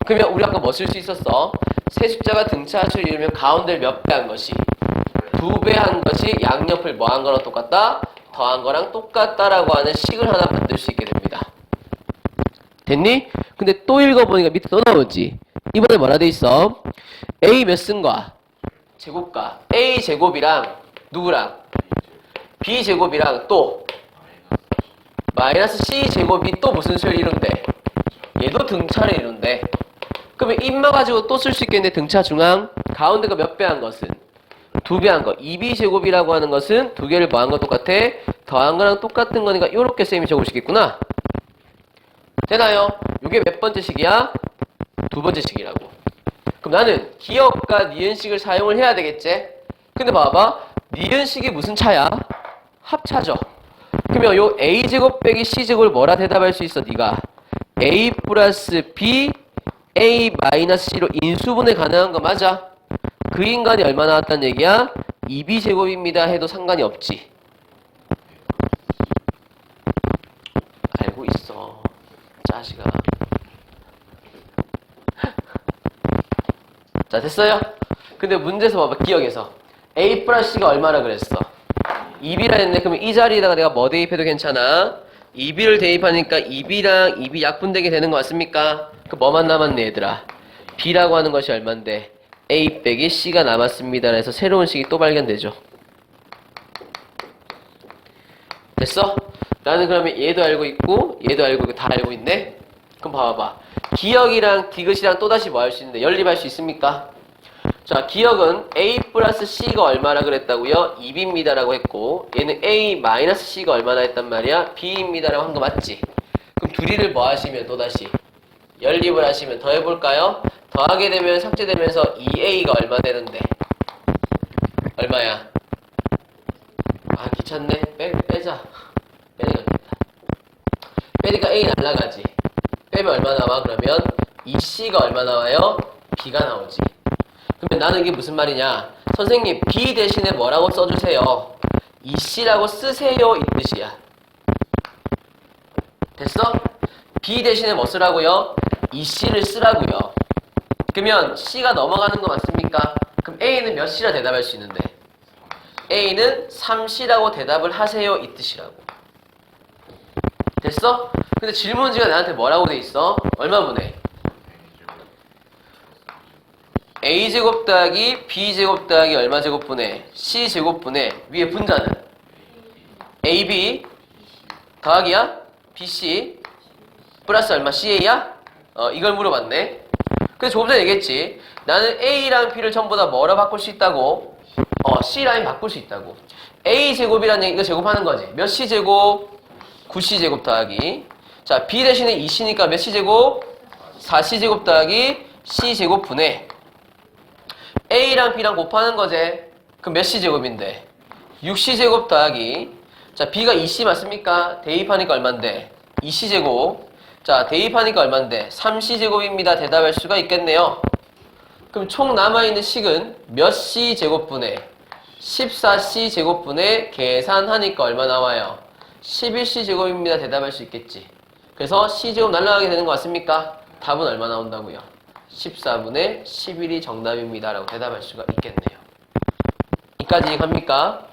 그러면 우리 아까 뭐 쓸 수 있었어? 세 숫자가 등차 수열을 이루면 가운데를 몇 배 한 것이? 2배 한 것이 양옆을 뭐 한 거랑 똑같다? 더한 거랑 똑같다라고 하는 식을 하나 만들 수 있게 됩니다. 됐니? 근데 또 읽어보니까 밑에 또 나오지? 이번에 뭐라 돼 있어? A 몇 승과 제곱과 A 제곱이랑 누구랑? B 제곱이랑 또 마이너스 C 제곱이 또 무슨 수를 이룬대? 얘도 등차를 이룬대. 그러면 입마 가지고 또 쓸 수 있겠네. 등차 중앙 가운데가 몇 배 한 것은? 2배 한 거. 2B 제곱이라고 하는 것은 두 개를 뭐 한 거 똑같아? 더한 거랑 똑같은 거니까 요렇게 쌤이 적으시겠구나. 되나요? 요게 몇 번째 식이야? 두 번째 식이라고. 그럼 나는 기억과 니은식을 사용을 해야 되겠지? 근데 봐봐. 니은식이 무슨 차야? 합차죠. 그러면 요 A제곱 빼기 C제곱을 뭐라 대답할 수 있어? 네가 A 플러스 B A 마이너스 C로 인수분해 가능한 거 맞아? 그 인간이 얼마 나왔다는 얘기야? 2B제곱입니다 해도 상관이 없지. 알고 있어. 자식아. 자, 됐어요? 근데 문제에서 봐봐. 기억에서 A 플러스 C가 얼마나 그랬어? 2B라 했네. 그러면 이 자리에다가 내가 뭐 대입해도 괜찮아? 2B를 대입하니까 2B랑 2B 약분되게 되는 거 맞습니까? 그 뭐만 남았네 얘들아? B라고 하는 것이 얼만데? A 빼기 C가 남았습니다. 그래서 새로운 식이 또 발견되죠. 됐어? 나는 그러면 얘도 알고 있고 얘도 알고 있고 다 알고 있네? 그럼 봐봐. 기억이랑 디귿이랑 또다시 뭐 할 수 있는데 연립할 수 있습니까? 자, 기억은 A 플러스 C가 얼마나 그랬다고요? 2B입니다 라고 했고 얘는 A 마이너스 C가 얼마나 했단 말이야? B입니다 라고 한 거 맞지? 그럼 둘이를 뭐 하시면 또다시 연립을 하시면 더 해볼까요? 더하게 되면 삭제되면서 2A가 얼마 되는데? 얼마야? 아, 귀찮네. 빼자. 빼니까 됩니다. 빼니까 A 날라가지. 빼면 얼마 나와? 그러면 2C가 얼마 나와요? B가 나오지. 그러면 나는 이게 무슨 말이냐? 선생님, B 대신에 뭐라고 써주세요? 2C라고 쓰세요. 이 뜻이야. 됐어? B 대신에 뭐 쓰라고요? 2C를 쓰라고요. 그러면 C가 넘어가는 거 맞습니까? 그럼 A는 몇 C라 대답할 수 있는데? A는 3C라고 대답을 하세요. 이 뜻이라고. 됐어? 근데 질문지가 나한테 뭐라고 돼 있어? 얼마 분해? A제곱 더하기 B제곱 더하기 얼마 제곱분해? C제곱분해. 위에 분자는? AB 더하기야? BC 플러스 얼마? CA야? 이걸 물어봤네. 그래서 조금 전에 얘기했지. 나는 A랑 B를 전부 다 뭐로 바꿀 수 있다고? C라인 바꿀 수 있다고. A제곱이라는 얘기, 이거 제곱하는 거지. 몇 C제곱? 9C제곱 더하기. 자, B 대신에 2C니까 몇 C제곱? 4C제곱 더하기 C제곱 분해. A랑 B랑 곱하는 거지. 그럼 몇 C제곱인데? 6C제곱 더하기. 자, B가 2C 맞습니까? 대입하니까 얼만데? 2C제곱. 자, 대입하니까 얼만데? 3C제곱입니다. 대답할 수가 있겠네요. 그럼 총 남아있는 식은 몇 C제곱분의 14C제곱분의 계산하니까 얼마 나와요? 11C제곱입니다. 대답할 수 있겠지. 그래서 C제곱 날라가게 되는 거 맞습니까? 답은 얼마 나온다고요? 14분의 11이 정답입니다. 라고 대답할 수가 있겠네요. 이까지 갑니까?